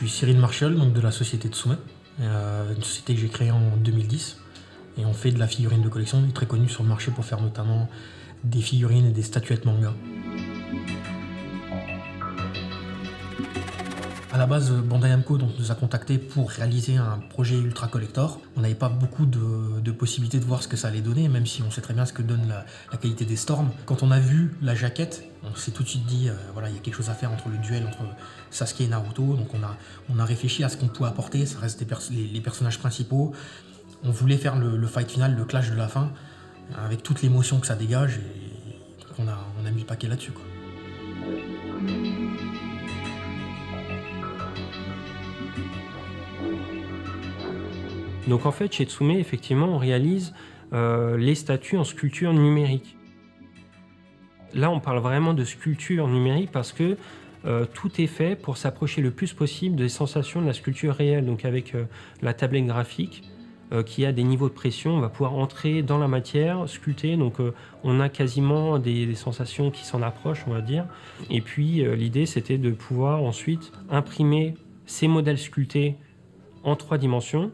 suis Cyril Marshall, donc de la société Tsume, une société que j'ai créée en 2010. Et on fait de la figurine de collection, on est très connu sur le marché pour faire notamment des figurines et des statuettes manga. À la base, Bandai Namco nous a contactés pour réaliser un projet ultra collector. On n'avait pas beaucoup de possibilités de voir ce que ça allait donner, même si on sait très bien ce que donne la qualité des Storms. Quand on a vu la jaquette, on s'est tout de suite dit, voilà, il y a quelque chose à faire entre le duel entre Sasuke et Naruto. Donc on a réfléchi à ce qu'on pouvait apporter, ça reste les personnages principaux. On voulait faire le fight final, le clash de la fin, avec toute l'émotion que ça dégage. Et donc on a mis le paquet là-dessus, quoi. Donc en fait, chez Tsume, effectivement, on réalise les statues en sculpture numérique. Là, on parle vraiment de sculpture numérique parce que tout est fait pour s'approcher le plus possible des sensations de la sculpture réelle. Donc avec la tablette graphique qui a des niveaux de pression, on va pouvoir entrer dans la matière, sculpter. Donc on a quasiment des sensations qui s'en approchent, on va dire. Et puis l'idée, c'était de pouvoir ensuite imprimer ces modèles sculptés en 3 dimensions.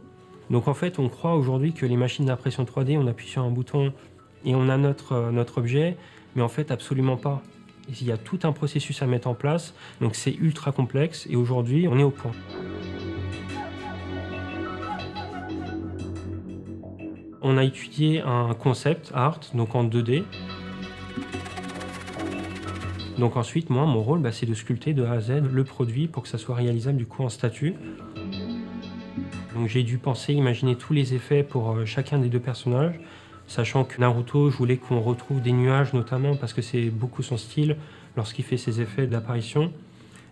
Donc en fait, on croit aujourd'hui que les machines d'impression 3D, on appuie sur un bouton et on a notre objet, mais en fait, absolument pas. Il y a tout un processus à mettre en place, donc c'est ultra complexe et aujourd'hui, on est au point. On a étudié un concept art, donc en 2D. Donc ensuite, moi, mon rôle, c'est de sculpter de A à Z le produit pour que ça soit réalisable du coup en statue. Donc j'ai dû imaginer tous les effets pour chacun des 2 personnages, sachant que Naruto, je voulais qu'on retrouve des nuages notamment parce que c'est beaucoup son style lorsqu'il fait ses effets d'apparition.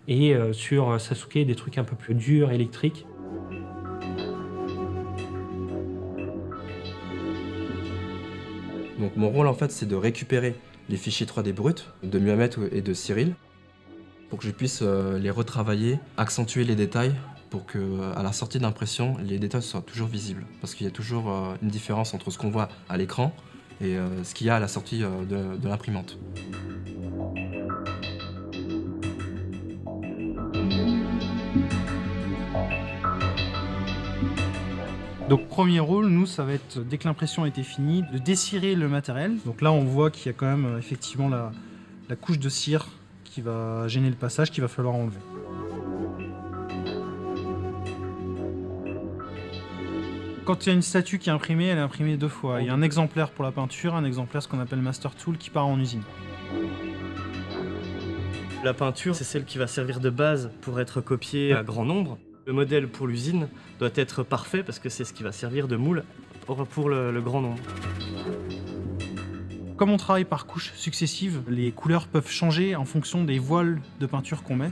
Et sur Sasuke, des trucs un peu plus durs, électriques. Donc mon rôle en fait c'est de récupérer les fichiers 3D bruts de Muhammad et de Cyril pour que je puisse les retravailler, accentuer les détails pour qu'à la sortie d'impression, les détails soient toujours visibles. Parce qu'il y a toujours une différence entre ce qu'on voit à l'écran et ce qu'il y a à la sortie de l'imprimante. Donc premier rôle, nous, ça va être, dès que l'impression a été finie, de descirer le matériel. Donc là, on voit qu'il y a quand même effectivement la couche de cire qui va gêner le passage, qu'il va falloir enlever. Quand il y a une statue qui est imprimée, elle est imprimée 2 fois. Il y a un exemplaire pour la peinture, un exemplaire ce qu'on appelle Master Tool qui part en usine. La peinture, c'est celle qui va servir de base pour être copiée à grand nombre. Le modèle pour l'usine doit être parfait parce que c'est ce qui va servir de moule pour le grand nombre. Comme on travaille par couches successives, les couleurs peuvent changer en fonction des voiles de peinture qu'on met.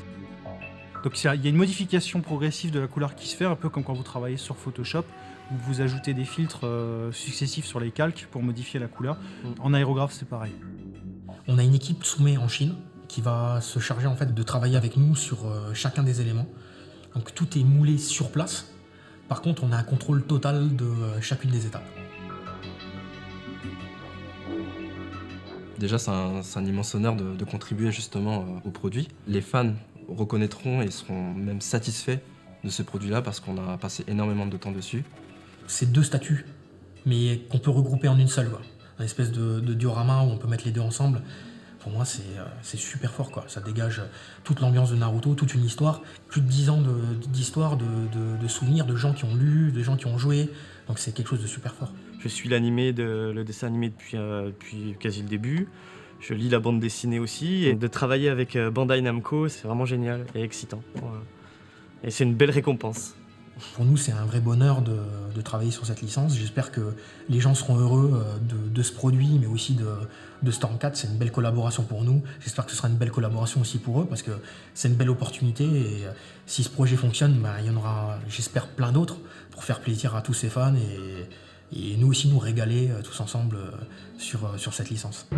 Donc il y a une modification progressive de la couleur qui se fait, un peu comme quand vous travaillez sur Photoshop, où vous ajoutez des filtres successifs sur les calques pour modifier la couleur. En aérographe, c'est pareil. On a une équipe Tsume en Chine qui va se charger en fait de travailler avec nous sur chacun des éléments. Donc tout est moulé sur place. Par contre, on a un contrôle total de chacune des étapes. Déjà, c'est un immense honneur de contribuer justement au produit. Les fans reconnaîtront et seront même satisfaits de ce produit-là parce qu'on a passé énormément de temps dessus. C'est 2 statues, mais qu'on peut regrouper en une seule, quoi. Un espèce de diorama où on peut mettre les 2 ensemble. Pour moi, c'est super fort, quoi. Ça dégage toute l'ambiance de Naruto, toute une histoire. Plus de 10 ans d'histoire, de souvenirs, de gens qui ont lu, de gens qui ont joué. Donc c'est quelque chose de super fort. Je suis le dessin animé depuis quasi le début. Je lis la bande dessinée aussi. Et de travailler avec Bandai Namco, c'est vraiment génial et excitant. Et c'est une belle récompense. Pour nous, c'est un vrai bonheur de travailler sur cette licence. J'espère que les gens seront heureux de ce produit, mais aussi de Storm 4. C'est une belle collaboration pour nous. J'espère que ce sera une belle collaboration aussi pour eux, parce que c'est une belle opportunité. Et si ce projet fonctionne, il y en aura, j'espère, plein d'autres pour faire plaisir à tous ces fans et nous aussi nous régaler tous ensemble sur cette licence.